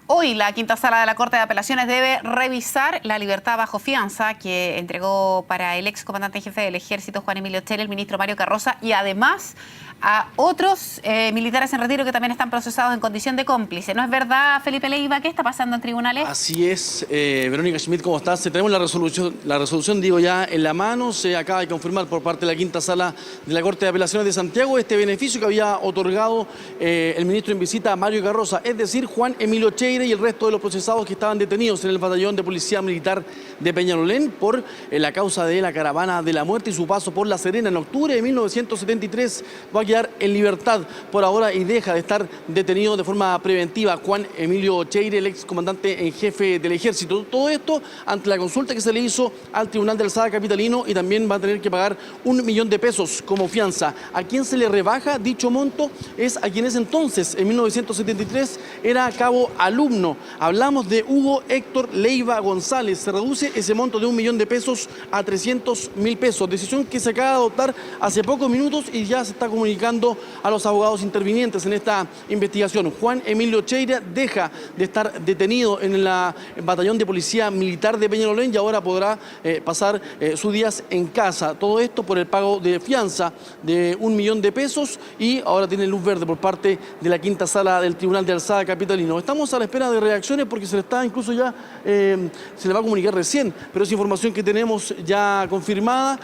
Hoy la quinta sala de la Corte de Apelaciones debe revisar la libertad bajo fianza que entregó para el ex comandante en jefe del Ejército, Juan Emilio Cheire, el ministro Mario Carroza, y además a otros militares en retiro que también están procesados en condición de cómplice. ¿No es verdad, Felipe Leiva? ¿Qué está pasando en tribunales? Así es, Verónica Schmidt, ¿cómo estás? Tenemos la resolución, digo, ya en la mano. Se acaba de confirmar por parte de la quinta sala de la Corte de Apelaciones de Santiago este beneficio que había otorgado el ministro en visita, Mario Carroza, es decir, Juan Emilio Cheire y el resto de los procesados que estaban detenidos en el batallón de policía militar de Peñalolén por la causa de la caravana de la muerte y su paso por La Serena en octubre de 1973. Va a quedar en libertad por ahora y deja de estar detenido de forma preventiva Juan Emilio Cheire, el ex comandante en jefe del Ejército. Todo esto ante la consulta que se le hizo al Tribunal de Alzada capitalino, y también va a tener que pagar 1 millón de pesos como fianza. ¿A quién se le rebaja dicho monto? Es a quien es entonces, en 1973, era cabo alumno. Hablamos de Hugo Héctor Leiva González. Se reduce ese monto de 1 millón de pesos a 300.000 pesos. Decisión que se acaba de adoptar hace pocos minutos y ya se está comunicando a los abogados intervinientes en esta investigación. Juan Emilio Cheire deja de estar detenido en el batallón de policía militar de Peñalolén y ahora podrá pasar sus días en casa. Todo esto por el pago de fianza de 1 millón de pesos, y ahora tiene luz verde por parte de la quinta sala del Tribunal de Alzada capitalino. Estamos a la espera de reacciones porque se le está incluso ya, se le va a comunicar recién, pero es información que tenemos ya confirmada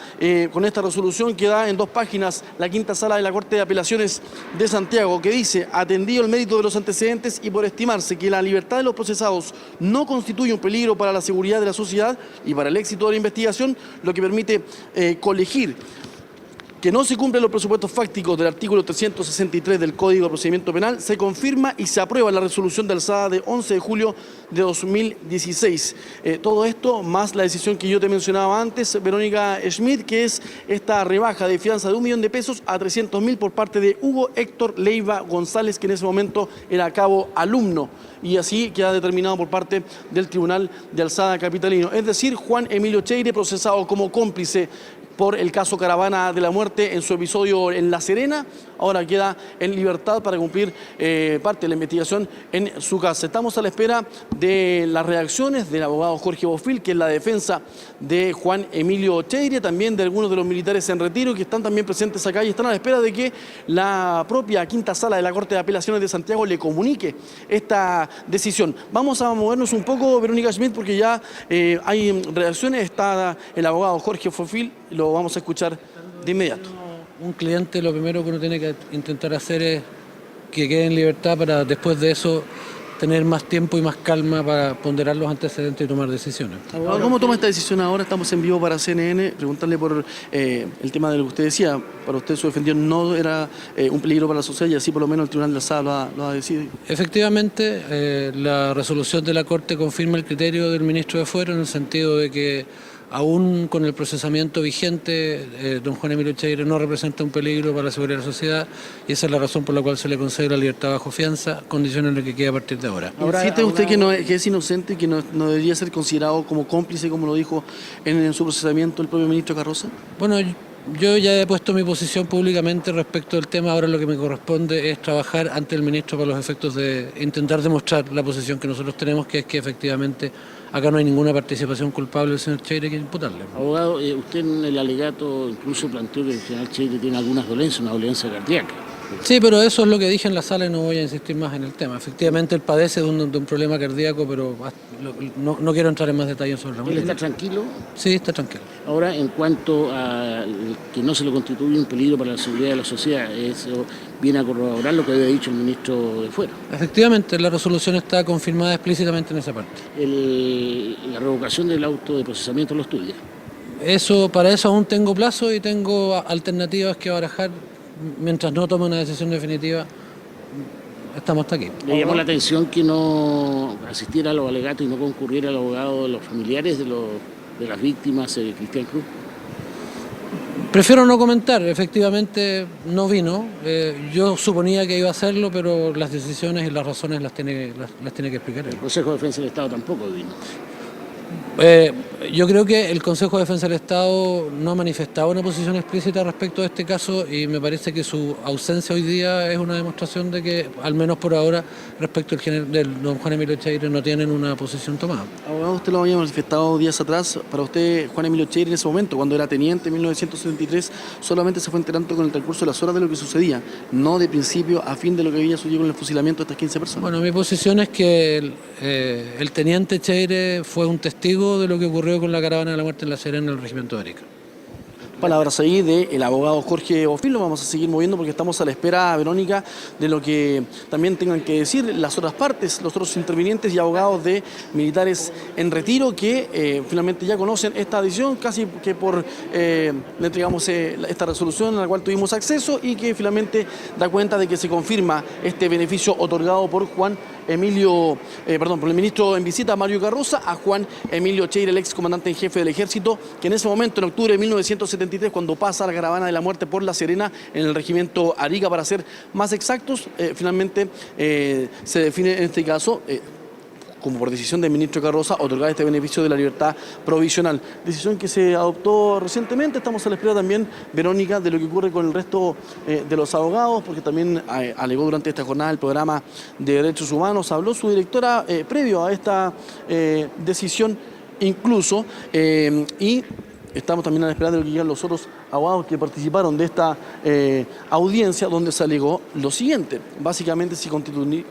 con esta resolución que da en 2 páginas la quinta sala de la Corte de Apelaciones de Santiago, que dice: atendido el mérito de los antecedentes y por estimarse que la libertad de los procesados no constituye un peligro para la seguridad de la sociedad y para el éxito de la investigación, lo que permite colegir que no se cumplen los presupuestos fácticos del artículo 363 del Código de Procedimiento Penal, se confirma y se aprueba la resolución de alzada de 11 de julio de 2016. Todo esto más la decisión que yo te mencionaba antes, Verónica Schmidt, que es esta rebaja de fianza de 1 millón de pesos a 300.000 por parte de Hugo Héctor Leiva González, que en ese momento era cabo alumno, y así queda determinado por parte del Tribunal de Alzada capitalino. Es decir, Juan Emilio Cheire, procesado como cómplice por el caso Caravana de la Muerte en su episodio en La Serena, ahora queda en libertad para cumplir parte de la investigación en su casa. Estamos a la espera de las reacciones del abogado Jorge Bofill, que es la defensa de Juan Emilio Cheire, también de algunos de los militares en retiro que están también presentes acá y están a la espera de que la propia quinta sala de la Corte de Apelaciones de Santiago le comunique esta decisión. Vamos a movernos un poco, Verónica Schmidt, porque ya hay reacciones. Está el abogado Jorge Bofill, lo vamos a escuchar de inmediato. Un cliente, lo primero que uno tiene que intentar hacer es que quede en libertad para después de eso tener más tiempo y más calma para ponderar los antecedentes y tomar decisiones. Abogado, ¿cómo toma esta decisión ahora? Estamos en vivo para CNN. Preguntarle por el tema de lo que usted decía. Para usted su defendido no era un peligro para la sociedad, y así por lo menos el Tribunal de Alzada lo ha decidido. Efectivamente, la resolución de la Corte confirma el criterio del ministro de Fuero en el sentido de que aún con el procesamiento vigente, don Juan Emilio Cheire no representa un peligro para la seguridad de la sociedad, y esa es la razón por la cual se le concede la libertad bajo fianza, condición en la que queda a partir de ahora. ¿Insiste usted que es inocente y que no debería ser considerado como cómplice, como lo dijo en su procesamiento el propio ministro Carroza? Bueno, yo ya he puesto mi posición públicamente respecto al tema. Ahora lo que me corresponde es trabajar ante el ministro para los efectos de intentar demostrar la posición que nosotros tenemos, que es que efectivamente acá no hay ninguna participación culpable del señor Cheire que imputarle. Abogado, usted en el alegato incluso planteó que el general Cheire tiene algunas dolencias, una dolencia cardíaca. Sí, pero eso es lo que dije en la sala y no voy a insistir más en el tema. Efectivamente, él padece de un problema cardíaco, pero no quiero entrar en más detalles sobre la ¿Él está tranquilo? Sí, está tranquilo. Ahora, en cuanto a que no se le constituye un peligro para la seguridad de la sociedad, eso viene a corroborar lo que había dicho el ministro de Fuero. Efectivamente, la resolución está confirmada explícitamente en esa parte. La revocación del auto de procesamiento lo estudia. Para eso aún tengo plazo y tengo alternativas que barajar. Mientras no tome una decisión definitiva, estamos hasta aquí. ¿Le llamó la atención que no asistiera a los alegatos y no concurriera el abogado de los familiares de las víctimas, Cristian Cruz? Prefiero no comentar. Efectivamente no vino. Yo suponía que iba a hacerlo, pero las decisiones y las razones las tiene que explicar él. El Consejo de Defensa del Estado tampoco vino. Yo creo que el Consejo de Defensa del Estado no ha manifestado una posición explícita respecto a este caso y me parece que su ausencia hoy día es una demostración de que, al menos por ahora, respecto del don Juan Emilio Cheire no tienen una posición tomada. Abogado, usted lo había manifestado días atrás. Para usted, Juan Emilio Cheire, en ese momento, cuando era teniente en 1973, solamente se fue enterando con el transcurso de las horas de lo que sucedía, no de principio a fin de lo que había sucedido con el fusilamiento de estas 15 personas. Bueno, mi posición es que el teniente Cheire fue un testigo de lo que ocurrió con la caravana de la muerte en La Serena, en el regimiento de Arica. Palabras ahí del abogado Jorge Ofil. Lo vamos a seguir moviendo porque estamos a la espera, Verónica, de lo que también tengan que decir las otras partes, los otros intervinientes y abogados de militares en retiro que finalmente ya conocen esta decisión, casi que le entregamos esta resolución a la cual tuvimos acceso y que finalmente da cuenta de que se confirma este beneficio otorgado por por el ministro en visita, Mario Carroza, a Juan Emilio Cheire, el ex comandante en jefe del Ejército, que en ese momento, en octubre de 1973, cuando pasa la caravana de la muerte por La Serena, en el regimiento Arica, para ser más exactos, finalmente se define en este caso, como por decisión del ministro Carroza, otorgar este beneficio de la libertad provisional. Decisión que se adoptó recientemente. Estamos a la espera también, Verónica, de lo que ocurre con el resto de los abogados, porque también alegó durante esta jornada el programa de Derechos Humanos, habló su directora previo a esta decisión incluso, y estamos también a la espera de lo que digan los otros abogados que participaron de esta audiencia, donde se alegó lo siguiente. Básicamente, si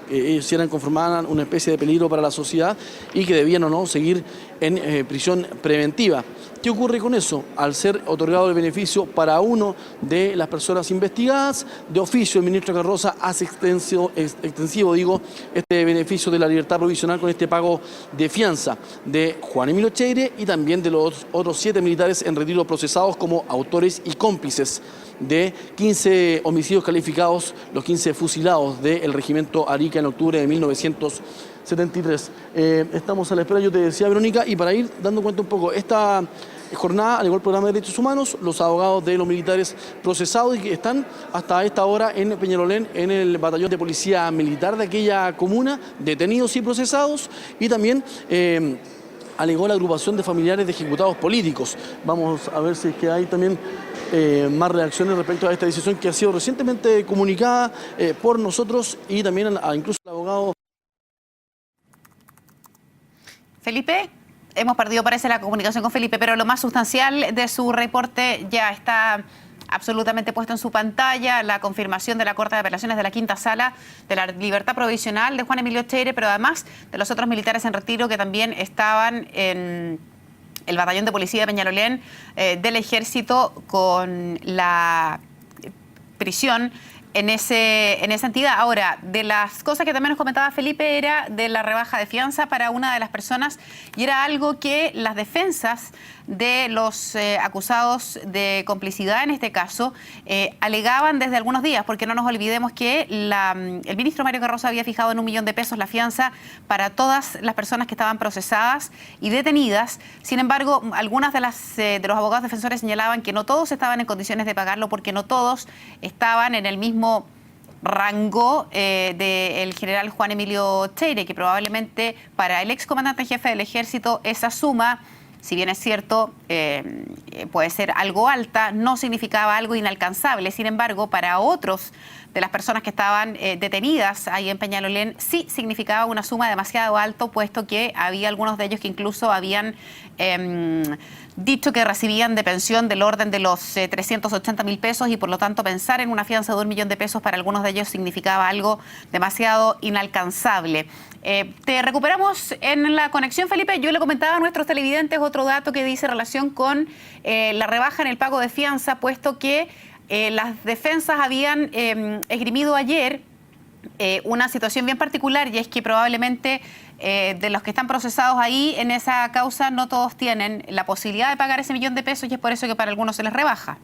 ellos eran conformaban una especie de peligro para la sociedad y que debían o no seguir en prisión preventiva. ¿Qué ocurre con eso? Al ser otorgado el beneficio para uno de las personas investigadas, de oficio el ministro Carroza hace extensivo este beneficio de la libertad provisional con este pago de fianza de Juan Emilio Cheire y también de los otros 7 militares en retiro procesados como autores y cómplices de 15 homicidios calificados, los 15 fusilados del regimiento Arica en octubre de 1973. Estamos a la espera, yo te decía, Verónica, y para ir dando cuenta un poco, esta jornada, al igual el programa de Derechos Humanos, los abogados de los militares procesados y que están hasta esta hora en Peñalolén, en el batallón de policía militar de aquella comuna, detenidos y procesados, y también alegó la agrupación de familiares de ejecutados políticos. Vamos a ver si es que hay también más reacciones respecto a esta decisión que ha sido recientemente comunicada por nosotros y también incluso el abogado. Felipe, hemos perdido, parece, la comunicación con Felipe, pero lo más sustancial de su reporte ya está absolutamente puesto en su pantalla, la confirmación de la Corte de Apelaciones de la Quinta Sala de la libertad provisional de Juan Emilio Cheire, pero además de los otros militares en retiro que también estaban en el batallón de policía de Peñalolén del Ejército con la prisión en esa entidad. Ahora, de las cosas que también nos comentaba Felipe era de la rebaja de fianza para una de las personas y era algo que las defensas de los acusados de complicidad en este caso alegaban desde algunos días, porque no nos olvidemos que el ministro Mario Carroza había fijado en $1 millón la fianza para todas las personas que estaban procesadas y detenidas. Sin embargo, algunas de los abogados defensores señalaban que no todos estaban en condiciones de pagarlo porque no todos estaban en el mismo rango del general Juan Emilio Cheire, que probablemente para el excomandante en jefe del Ejército esa suma, si bien es cierto, puede ser algo alta, no significaba algo inalcanzable. Sin embargo, para otros de las personas que estaban detenidas ahí en Peñalolén, sí significaba una suma demasiado alta, puesto que había algunos de ellos que incluso habían dicho que recibían de pensión del orden de los 380.000 pesos y por lo tanto pensar en una fianza de $1 millón para algunos de ellos significaba algo demasiado inalcanzable. Te recuperamos en la conexión, Felipe. Yo le comentaba a nuestros televidentes otro dato que dice relación con la rebaja en el pago de fianza, puesto que las defensas habían esgrimido ayer una situación bien particular, y es que probablemente de los que están procesados ahí en esa causa no todos tienen la posibilidad de pagar ese $1 millón y es por eso que para algunos se les rebaja.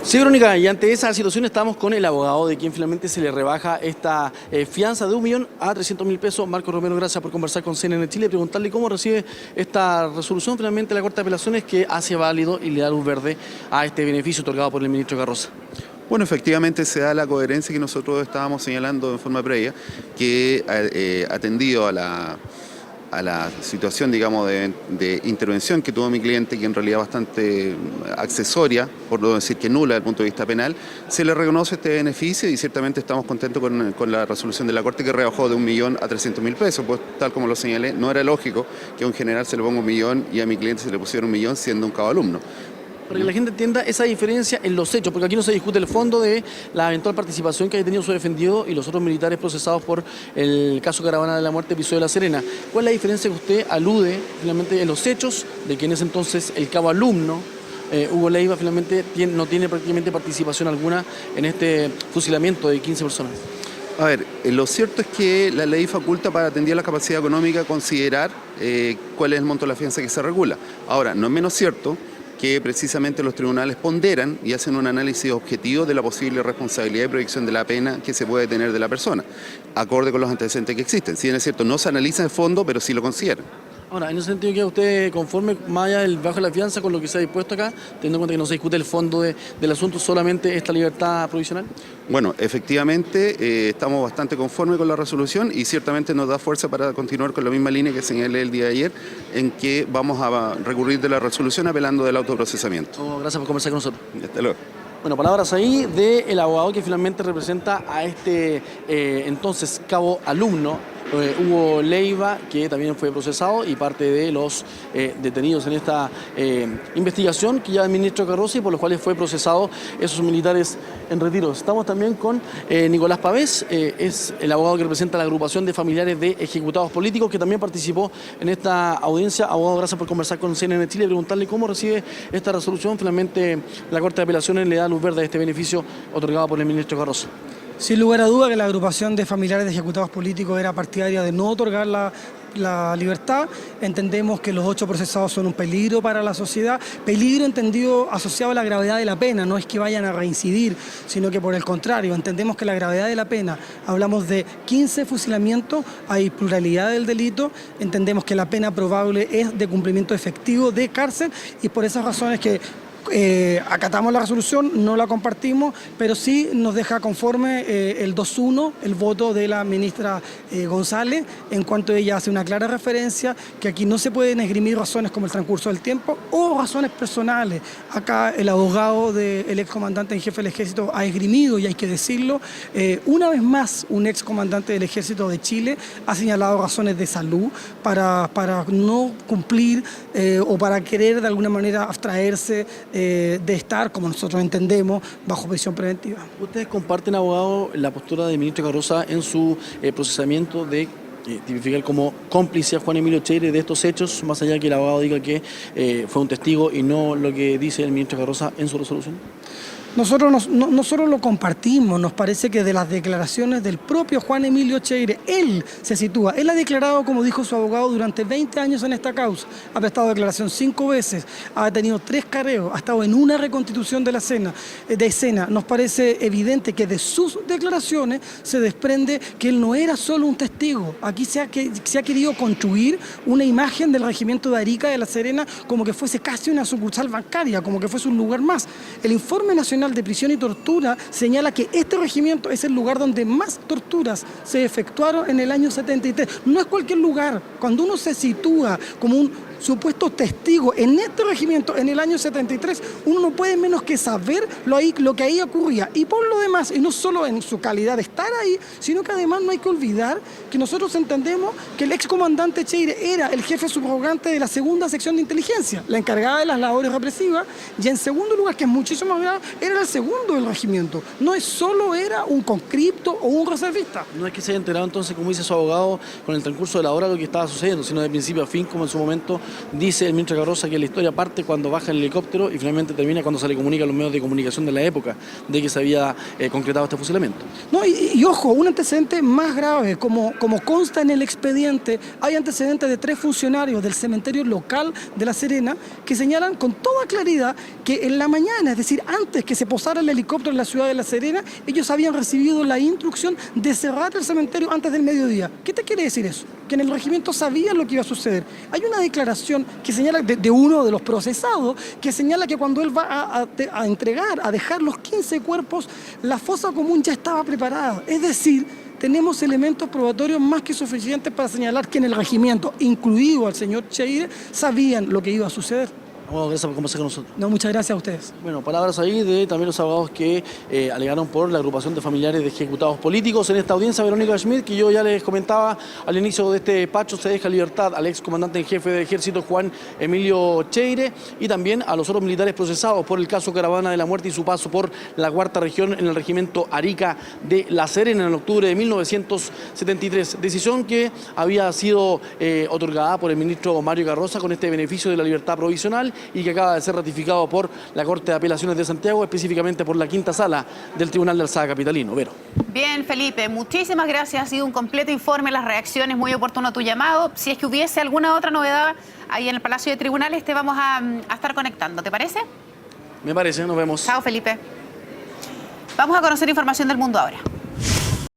Sí, Verónica, y ante esa situación estamos con el abogado de quien finalmente se le rebaja esta fianza de $1 millón a 300.000 pesos. Marco Romero, gracias por conversar con CNN Chile y preguntarle cómo recibe esta resolución finalmente la Corte de Apelaciones que hace válido y le da luz verde a este beneficio otorgado por el ministro Carroza. Bueno, efectivamente se da la coherencia que nosotros estábamos señalando en forma previa, que atendido a la situación, digamos, de intervención que tuvo mi cliente, que en realidad bastante accesoria, por no decir que nula desde el punto de vista penal, se le reconoce este beneficio y ciertamente estamos contentos con la resolución de la Corte, que rebajó de 1 millón a 300 mil pesos. Pues tal como lo señalé, no era lógico que a un general se le ponga 1 millón y a mi cliente se le pusiera 1 millón siendo un cabo alumno. Para que la gente entienda esa diferencia en los hechos, porque aquí no se discute el fondo de la eventual participación que haya tenido su defendido y los otros militares procesados por el caso Caravana de la Muerte, episodio de La Serena. ¿Cuál es la diferencia que usted alude finalmente en los hechos de que en ese entonces el cabo alumno, Hugo Leiva, finalmente no tiene prácticamente participación alguna en este fusilamiento de 15 personas? A ver, lo cierto es que la ley faculta para atender la capacidad económica considerar cuál es el monto de la fianza que se regula. Ahora, no es menos cierto que precisamente los tribunales ponderan y hacen un análisis objetivo de la posible responsabilidad y proyección de la pena que se puede tener de la persona, acorde con los antecedentes que existen. Si bien es cierto, no se analiza de fondo, pero sí lo consideran. Ahora, en ese sentido, ¿queda usted conforme más allá del bajo de la fianza con lo que se ha dispuesto acá, teniendo en cuenta que no se discute el fondo del asunto, solamente esta libertad provisional? Bueno, efectivamente estamos bastante conformes con la resolución y ciertamente nos da fuerza para continuar con la misma línea que señalé el día de ayer, en que vamos a recurrir de la resolución apelando del autoprocesamiento. Gracias por conversar con nosotros. Hasta luego. Bueno, palabras ahí del abogado que finalmente representa a este entonces cabo alumno, Hugo Leiva, que también fue procesado y parte de los detenidos en esta investigación que ya el ministro Carroza y por los cuales fue procesado esos militares en retiro. Estamos también con Nicolás Pavés, es el abogado que representa a la agrupación de familiares de ejecutados políticos, que también participó en esta audiencia. Abogado, gracias por conversar con CNN Chile y preguntarle cómo recibe esta resolución. Finalmente, la Corte de Apelaciones le da luz verde a este beneficio otorgado por el ministro Carroza. Sin lugar a duda que la agrupación de familiares de ejecutados políticos era partidaria de no otorgar la libertad. Entendemos que los 8 procesados son un peligro para la sociedad, peligro entendido asociado a la gravedad de la pena, no es que vayan a reincidir, sino que por el contrario, entendemos que la gravedad de la pena, hablamos de 15 fusilamientos, hay pluralidad del delito, entendemos que la pena probable es de cumplimiento efectivo de cárcel y por esas razones que acatamos la resolución, no la compartimos, pero sí nos deja conforme el 2-1, el voto de la ministra González, en cuanto ella hace una clara referencia que aquí no se pueden esgrimir razones como el transcurso del tiempo o razones personales. Acá el abogado del excomandante en jefe del ejército ha esgrimido, y hay que decirlo, una vez más un excomandante del ejército de Chile ha señalado razones de salud para no cumplir o para querer de alguna manera abstraerse de estar, como nosotros entendemos, bajo prisión preventiva. ¿Ustedes comparten, abogado, la postura del ministro Carroza en su procesamiento de tipificar como cómplice a Juan Emilio Cheire de estos hechos, más allá de que el abogado diga que fue un testigo y no lo que dice el ministro Carroza en su resolución? Nosotros no solo lo compartimos, nos parece que de las declaraciones del propio Juan Emilio Cheire, él se sitúa, él ha declarado, como dijo su abogado, durante 20 años en esta causa, ha prestado declaración 5 veces, ha tenido 3 careos, ha estado en una reconstitución de la escena. Nos parece evidente que de sus declaraciones se desprende que él no era solo un testigo. Aquí se ha querido construir una imagen del regimiento de Arica de La Serena como que fuese casi una sucursal bancaria, como que fuese un lugar más. El informe nacional de Prisión y Tortura señala que este regimiento es el lugar donde más torturas se efectuaron en el año 73. No es cualquier lugar. Cuando uno se sitúa como un supuesto testigo en este regimiento en el año 73, uno no puede menos que saber lo que ahí ocurría. Y por lo demás, y no solo en su calidad de estar ahí, sino que además no hay que olvidar que nosotros entendemos que el excomandante Cheire era el jefe subrogante de la segunda sección de inteligencia, la encargada de las labores represivas, y en segundo lugar, que es muchísimo más grave, era el segundo del regimiento. No es solo era un conscripto o un reservista. No es que se haya enterado entonces, como dice su abogado, con el transcurso de la hora lo que estaba sucediendo, sino de principio a fin, como en su momento dice el ministro Carroza, que la historia parte cuando baja el helicóptero y finalmente termina cuando se le comunica a los medios de comunicación de la época de que se había concretado este fusilamiento. No, y ojo, un antecedente más grave, como consta en el expediente, hay antecedentes de 3 funcionarios del cementerio local de La Serena que señalan con toda claridad que en la mañana, es decir, antes que se posara el helicóptero en la ciudad de La Serena, ellos habían recibido la instrucción de cerrar el cementerio antes del mediodía. ¿Qué te quiere decir eso? Que en el regimiento sabían lo que iba a suceder. Hay una declaración que señala de uno de los procesados, que señala que cuando él va a dejar los 15 cuerpos, la fosa común ya estaba preparada. Es decir, tenemos elementos probatorios más que suficientes para señalar que en el regimiento, incluido al señor Cheire, sabían lo que iba a suceder. Bueno, gracias por conversar con nosotros. No, muchas gracias a ustedes. Bueno, palabras ahí de también los abogados que alegaron por la agrupación de familiares de ejecutados políticos. En esta audiencia, Verónica Schmidt, que yo ya les comentaba al inicio de este despacho, se deja libertad al ex comandante en jefe del ejército Juan Emilio Cheire y también a los otros militares procesados por el caso Caravana de la Muerte y su paso por la cuarta región en el regimiento Arica de La Serena en octubre de 1973. Decisión que había sido otorgada por el ministro Mario Carroza con este beneficio de la libertad provisional y que acaba de ser ratificado por la Corte de Apelaciones de Santiago, específicamente por la quinta sala del Tribunal de Alzada Capitalino. Vero. Bien, Felipe, muchísimas gracias. Ha sido un completo informe, las reacciones, muy oportuno tu llamado. Si es que hubiese alguna otra novedad ahí en el Palacio de Tribunales, te vamos a estar conectando. ¿Te parece? Me parece, nos vemos. Chao, Felipe. Vamos a conocer información del mundo ahora.